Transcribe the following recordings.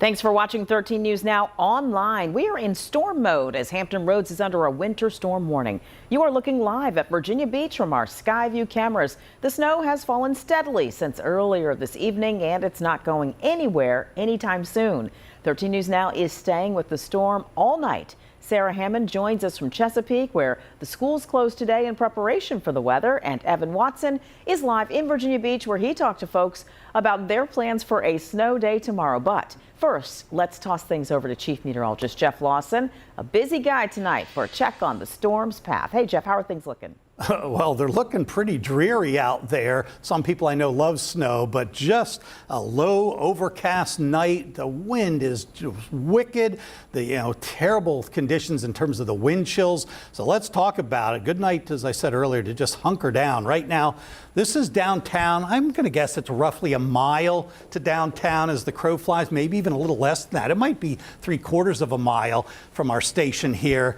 Thanks for watching 13 News Now online. We are in storm mode as Hampton Roads is under a winter storm warning. You are looking live at Virginia Beach from our Skyview cameras. The snow has fallen steadily since earlier this evening, and it's not going anywhere anytime soon. 13 News Now is staying with the storm all night. Sarah Hammond joins us from Chesapeake, where the schools closed today in preparation for the weather, and Evan Watson is live in Virginia Beach, where he talked to folks about their plans for a snow day tomorrow. But first, let's toss things over to Chief Meteorologist Jeff Lawson, a busy guy tonight for a check on the storm's path. Hey, Jeff, how are things looking? Well, they're looking pretty dreary out there. Some people I know love snow, but just a low overcast night. The wind is just wicked. The terrible conditions in terms of the wind chills. So let's talk about it. Good night, as I said earlier, to just hunker down. Right now, this is downtown. I'm going to guess it's roughly a mile to downtown as the crow flies, maybe even a little less than that. It might be 3/4 of a mile from our station here.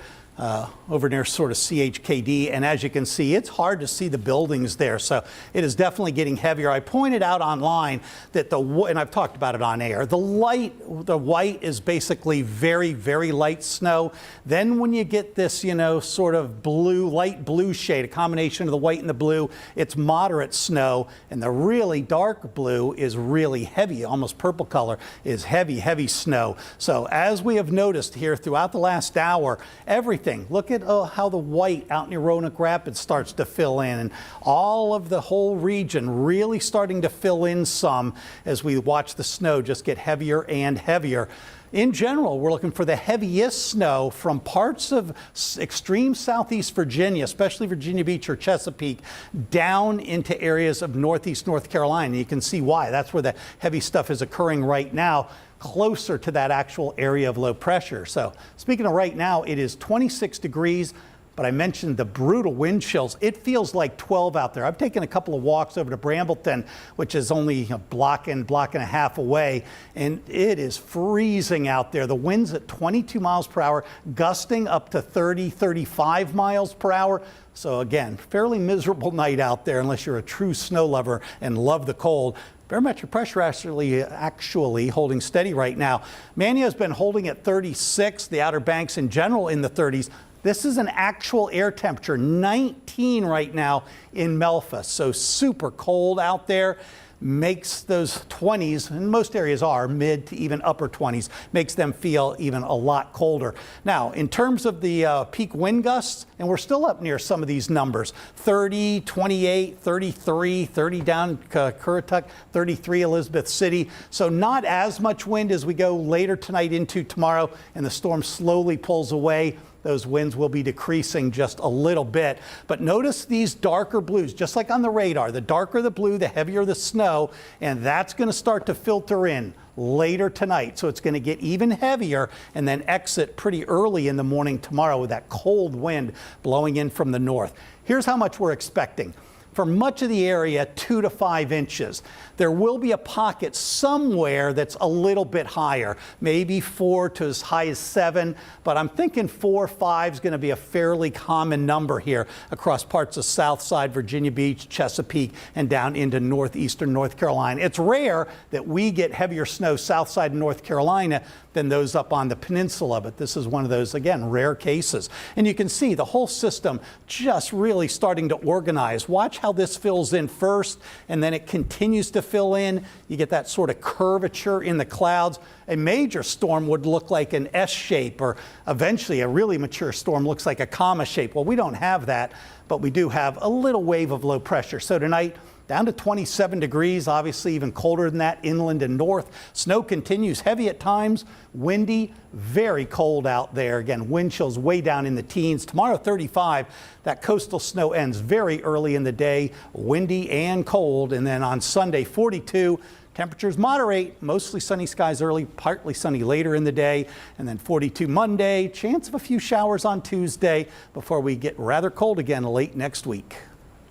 Over near sort of CHKD, and as you can see, it's hard to see the buildings there, so it is definitely getting heavier. I pointed out online that and I've talked about it on air, the white is basically very, very light snow. Then when you get this, sort of blue, light blue shade, a combination of the white and the blue, it's moderate snow, and the really dark blue is really heavy, almost purple color, is heavy, heavy snow. So as we have noticed here throughout the last hour, everything. Look at how the white out near Roanoke Rapids starts to fill in, and all of the whole region really starting to fill in some as we watch the snow just get heavier and heavier. In general, we're looking for the heaviest snow from parts of extreme southeast Virginia, especially Virginia Beach or Chesapeake, down into areas of northeast North Carolina. You can see why. That's where the heavy stuff is occurring right now, closer to that actual area of low pressure. So speaking of right now, it is 26 degrees. But I mentioned the brutal wind chills. It feels like 12 out there. I've taken a couple of walks over to Brambleton, which is only a block and a half away, and it is freezing out there. The wind's at 22 miles per hour, gusting up to 30, 35 miles per hour. So again, fairly miserable night out there unless you're a true snow lover and love the cold. Barometric pressure actually holding steady right now. Mania has been holding at 36, the Outer Banks in general in the 30s. This is an actual air temperature, 19 right now in Memphis. So super cold out there. Makes those 20s, and most areas are mid to even upper 20s, makes them feel even a lot colder. Now, in terms of the peak wind gusts, and we're still up near some of these numbers, 30, 28, 33, 30 down Currituck, 33 Elizabeth City. So not as much wind as we go later tonight into tomorrow, and the storm slowly pulls away. Those winds will be decreasing just a little bit. But notice these darker blues, just like on the radar. The darker the blue, the heavier the snow, and that's going to start to filter in later tonight. So it's going to get even heavier and then exit pretty early in the morning tomorrow with that cold wind blowing in from the north. Here's how much we're expecting. For much of the area, 2 to 5 inches. There will be a pocket somewhere that's a little bit higher, maybe 4 to as high as 7, but I'm thinking 4 or 5 is going to be a fairly common number here across parts of Southside Virginia Beach, Chesapeake, and down into northeastern North Carolina. It's rare that we get heavier snow Southside North Carolina than those up on the peninsula, but this is one of those, again, rare cases. And you can see the whole system just really starting to organize. Watch how this fills in first, and then it continues to fill in. You get that sort of curvature in the clouds. A major storm would look like an S shape, or eventually a really mature storm looks like a comma shape. Well, we don't have that, but we do have a little wave of low pressure. So tonight, down to 27 degrees, obviously even colder than that inland and north. Snow continues heavy at times, windy, very cold out there. Again, wind chills way down in the teens. Tomorrow, 35. That coastal snow ends very early in the day, windy and cold. And then on Sunday, 42. Temperatures moderate, mostly sunny skies early, partly sunny later in the day, and then 42 Monday. Chance of a few showers on Tuesday before we get rather cold again late next week.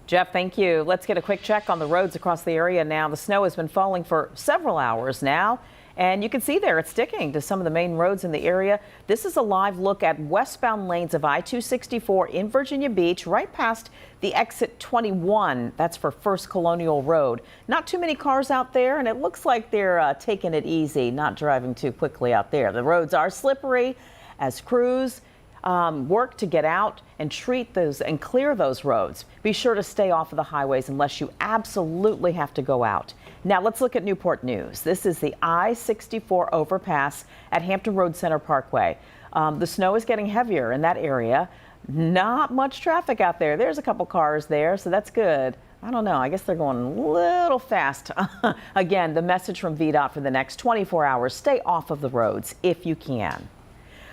Jeff, thank you. Let's get a quick check on the roads across the area now. The snow has been falling for several hours now, And you can see there it's sticking to some of the main roads in the area. This is a live look at westbound lanes of I-264 in Virginia Beach, right past the exit 21. That's for First Colonial Road. Not too many cars out there, and it looks like they're taking it easy, not driving too quickly out there. The roads are slippery as crews work to get out and treat those and clear those roads. Be sure to stay off of the highways unless you absolutely have to go out. Now let's look at Newport news. This is the I-64 overpass at Hampton Roads Center Parkway. The snow is getting heavier in that area. Not much traffic out there. There's a couple cars there, so that's good. I don't know. I guess they're going a little fast. Again, the message from VDOT for the next 24 hours, stay off of the roads if you can.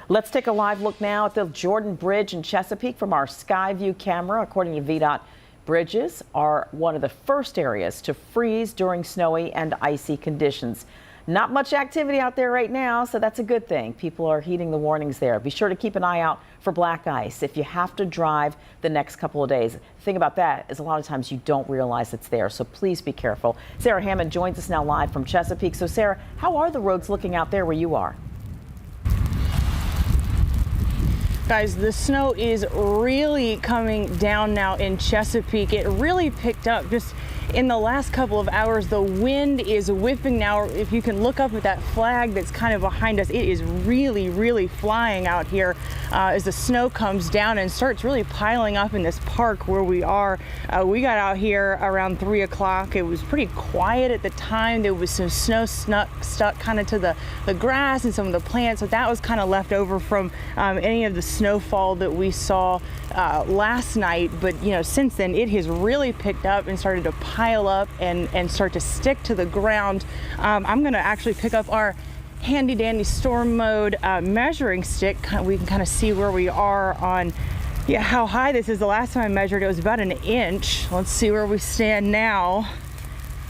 Let's take a live look now at the Jordan Bridge in Chesapeake from our Skyview camera. According to VDOT, bridges are one of the first areas to freeze during snowy and icy conditions. Not much activity out there right now, so that's a good thing. People are heeding the warnings there. Be sure to keep an eye out for black ice if you have to drive the next couple of days. The thing about that is a lot of times you don't realize it's there, so please be careful. Sarah Hammond joins us now live from Chesapeake. So Sarah, how are the roads looking out there where you are? Guys, the snow is really coming down now in Chesapeake. It really picked up just in the last couple of hours. The wind is whipping now. If you can look up at that flag that's kind of behind us, it is really flying out here as the snow comes down and starts really piling up in this park where we are. We got out here around 3 o'clock. It was pretty quiet at the time. There was some snow stuck kind of to the grass and some of the plants, so that was kind of left over from any of the snowfall that we saw last night. But you know, since then it has really picked up and started to pile up and start to stick to the ground. I'm going to actually pick up our handy dandy storm mode measuring stick. We can kind of see where we are on how high this is. The last time I measured it was about an inch. Let's see where we stand now.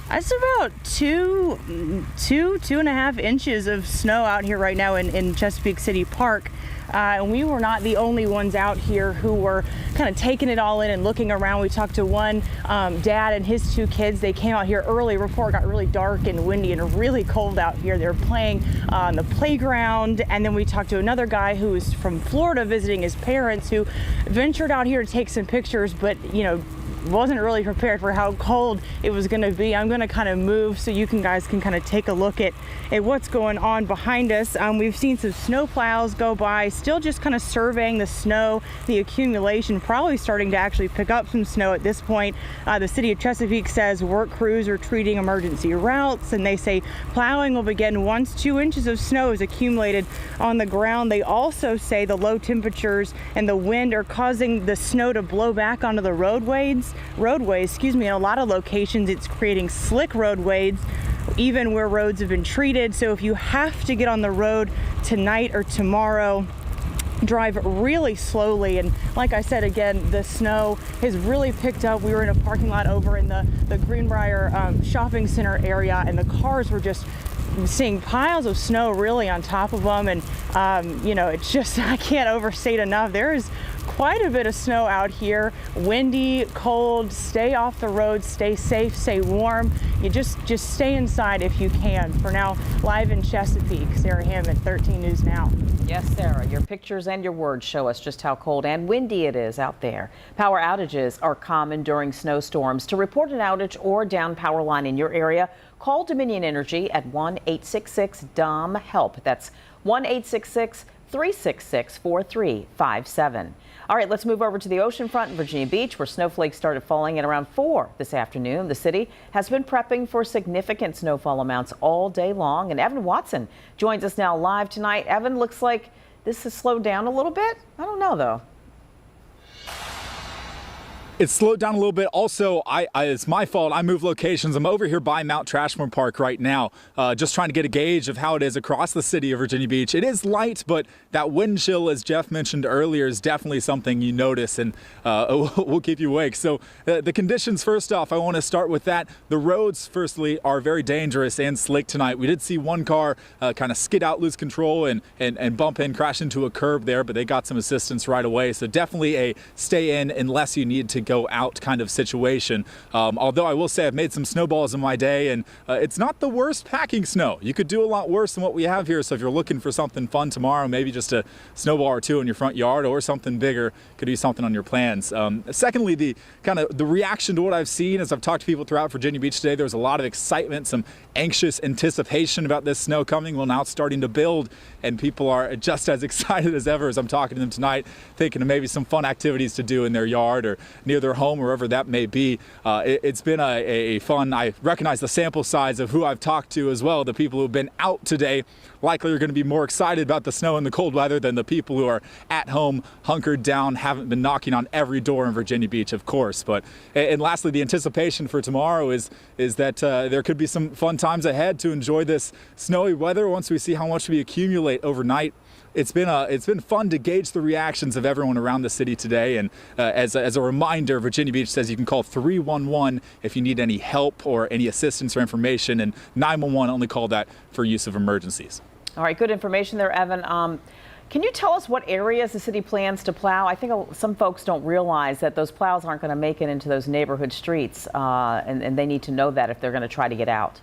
That's about two and a half inches of snow out here right now in Chesapeake City Park. And we were not the only ones out here who were kind of taking it all in and looking around. We talked to one dad and his 2 kids. They came out here early before it got really dark and windy and really cold out here. They were playing on the playground. And then we talked to another guy who was from Florida visiting his parents, who ventured out here to take some pictures, but you know, wasn't really prepared for how cold it was going to be. I'm going to kind of move so you guys can kind of take a look at what's going on behind us. We've seen some snow plows go by, still just kind of surveying the snow, the accumulation, probably starting to actually pick up some snow at this point. The city of Chesapeake says work crews are treating emergency routes, and they say plowing will begin once 2 inches of snow is accumulated on the ground. They also say the low temperatures and the wind are causing the snow to blow back onto the roadways, in a lot of locations. It's creating slick roadways, even where roads have been treated. So if you have to get on the road tonight or tomorrow, drive really slowly. And like I said, again, the snow has really picked up. We were in a parking lot over in the Greenbrier shopping center area, and the cars were just seeing piles of snow really on top of them. And you know, it's just, I can't overstate enough, there is quite a bit of snow out here. Windy, cold. Stay off the road, stay safe, stay warm. You just stay inside if you can. For now, live in Chesapeake, Sarah Hammond, 13 News Now. Yes, Sarah, your pictures and your words show us just how cold and windy it is out there. Power outages are common during snowstorms. To report an outage or down power line in your area, call Dominion Energy at 1-866-DOM-HELP. That's 1-866-366-4357. All right, let's move over to the ocean front in Virginia Beach, where snowflakes started falling at around 4 this afternoon. The city has been prepping for significant snowfall amounts all day long. And Evan Watson joins us now live tonight. Evan, looks like this has slowed down a little bit. I don't know, though. It's slowed down a little bit. Also, it's my fault. I moved locations. I'm over here by Mount Trashmore Park right now, just trying to get a gauge of how it is across the city of Virginia Beach. It is light, but that wind chill, as Jeff mentioned earlier, is definitely something you notice, and will keep you awake. So the conditions, first off, I want to start with that. The roads, firstly, are very dangerous and slick tonight. We did see one car kind of skid out, lose control, and bump in, crash into a curb there, but they got some assistance right away. So definitely a stay in unless you need to go out kind of situation. Although I will say I've made some snowballs in my day, and it's not the worst packing snow. You could do a lot worse than what we have here. So if you're looking for something fun tomorrow, maybe just a snowball or two in your front yard, or something bigger could be something on your plans. Secondly, the reaction to what I've seen as I've talked to people throughout Virginia Beach today, there was a lot of excitement, some anxious anticipation about this snow coming. Well, now it's starting to build, and people are just as excited as ever as I'm talking to them tonight, thinking of maybe some fun activities to do in their yard or near their home, wherever that may be. It's been a fun, I recognize the sample size of who I've talked to as well. The people who have been out today likely are going to be more excited about the snow and the cold weather than the people who are at home, hunkered down, haven't been knocking on every door in Virginia Beach, of course. And lastly, the anticipation for tomorrow is that there could be some fun times ahead to enjoy this snowy weather once we see how much we accumulate overnight. It's been fun to gauge the reactions of everyone around the city today. And as a reminder, Virginia Beach says you can call 311 if you need any help or any assistance or information, and 911 only call that for use of emergencies. All right, good information there, Evan. Can you tell us what areas the city plans to plow? I think some folks don't realize that those plows aren't going to make it into those neighborhood streets, and they need to know that if they're going to try to get out.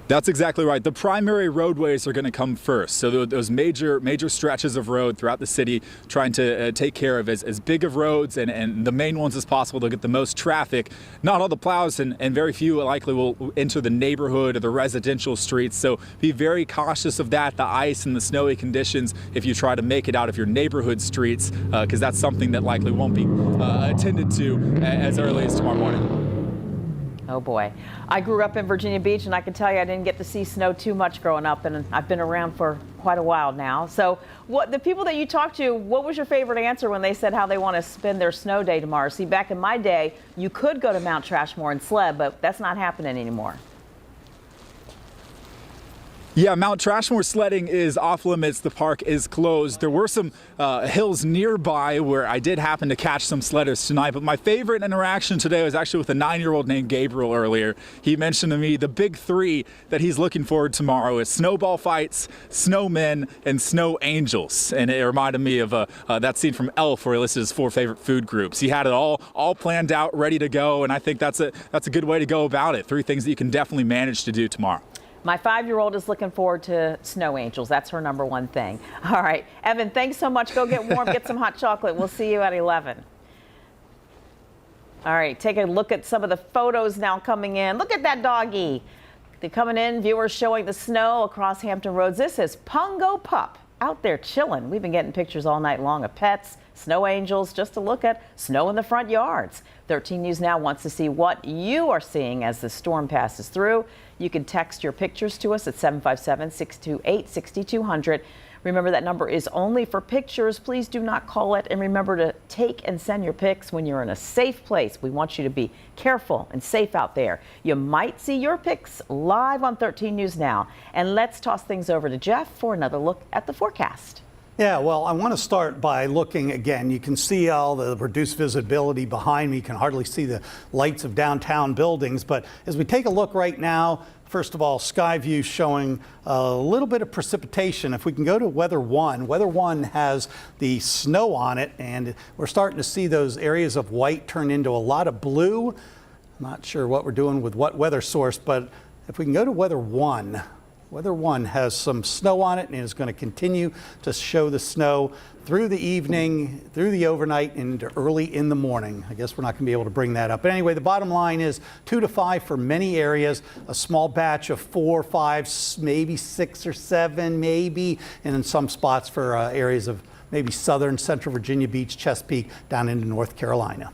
That's exactly right. The primary roadways are going to come first. So those major stretches of road throughout the city, trying to take care of as big of roads and the main ones as possible to get the most traffic. Not all the plows and very few likely will enter the neighborhood or the residential streets. So be very cautious of that, the ice and the snowy conditions, if you try to make it out of your neighborhood streets, because that's something that likely won't be attended to as early as tomorrow morning. Oh boy. I grew up in Virginia Beach, and I can tell you I didn't get to see snow too much growing up, and I've been around for quite a while now. So the people that you talked to, what was your favorite answer when they said how they want to spend their snow day tomorrow? See, back in my day, you could go to Mount Trashmore and sled, but that's not happening anymore. Yeah, Mount Trashmore sledding is off limits. The park is closed. There were some hills nearby where I did happen to catch some sledders tonight, but my favorite interaction today was actually with a 9-year-old named Gabriel earlier. He mentioned to me the big three that he's looking forward to tomorrow is snowball fights, snowmen, and snow angels. And it reminded me of that scene from Elf where he listed his 4 favorite food groups. He had it all planned out, ready to go, and I think that's a good way to go about it. 3 things that you can definitely manage to do tomorrow. My 5-year-old is looking forward to snow angels. That's her number one thing. All right, Evan, thanks so much. Go get warm, get some hot chocolate. We'll see you at 11. All right, take a look at some of the photos now coming in. Look at that doggy. They're coming in, viewers showing the snow across Hampton Roads. This is Pungo Pup out there chilling. We've been getting pictures all night long of pets, snow angels, just to look at snow in the front yards. 13 News Now wants to see what you are seeing as the storm passes through. You can text your pictures to us at 757-628-6200. Remember, that number is only for pictures. Please do not call it. And remember to take and send your pics when you're in a safe place. We want you to be careful and safe out there. You might see your pics live on 13 News Now. And let's toss things over to Jeff for another look at the forecast. Yeah, well, I want to start by looking again. You can see all the reduced visibility behind me. You can hardly see the lights of downtown buildings. But as we take a look right now, first of all, sky view showing a little bit of precipitation. If we can go to Weather 1, Weather 1 has the snow on it, and we're starting to see those areas of white turn into a lot of blue. I'm not sure what we're doing with what weather source, but if we can go to Weather 1, Weather 1 has some snow on it and is going to continue to show the snow through the evening, through the overnight, and into early in the morning. I guess we're not going to be able to bring that up. But anyway, the bottom line is 2 to 5 for many areas, a small batch of 4, 5, maybe 6 or 7, maybe, and in some spots for areas of maybe southern, central Virginia Beach, Chesapeake, down into North Carolina.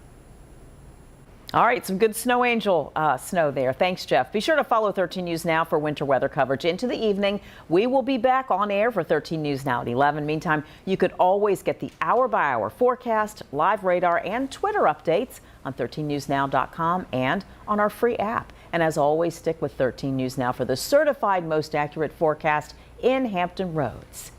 All right, some good snow angel snow there. Thanks, Jeff. Be sure to follow 13 News Now for winter weather coverage into the evening. We will be back on air for 13 News Now at 11. Meantime, you could always get the hour-by-hour forecast, live radar, and Twitter updates on 13newsnow.com and on our free app. And as always, stick with 13 News Now for the certified most accurate forecast in Hampton Roads.